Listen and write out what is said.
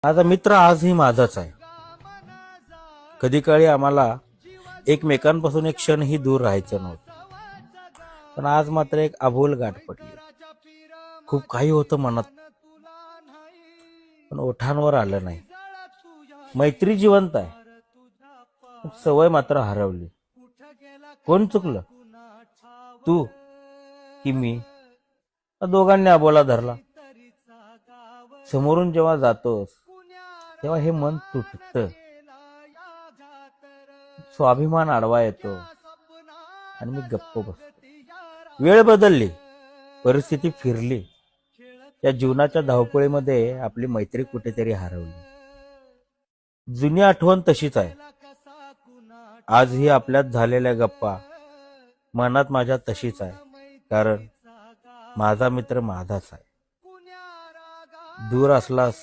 माझा मित्र आजही माझाच आहे. कधी काळी आम्हाला एकमेकांपासून एक क्षणही दूर राहायचं नव्हतं, पण आज मात्र एक अबोल गाठ पडली. खूप काही होतं मनात, पण ओठांवर आलं नाही. मैत्री जिवंत आहे, पण सवय मात्र हरवली. कोण चुकलं, तू की मी? दोघांनी अबोला धरला. समोरून जेव्हा जातोस तेव्हा हे मन तुटतं, स्वाभिमान आडवा येतो आणि मी गप्प बसतो. वेळ बदलली, परिस्थिती फिरली, या जीवनाच्या धावपळीमध्ये आपली मैत्री कुठेतरी हरवली. जुनी आठवण तशीच आहे. आजही आपल्यात झालेल्या गप्पा मनात माझ्या तशीच आहे, कारण माझा मित्र माझाच आहे. दूर असलास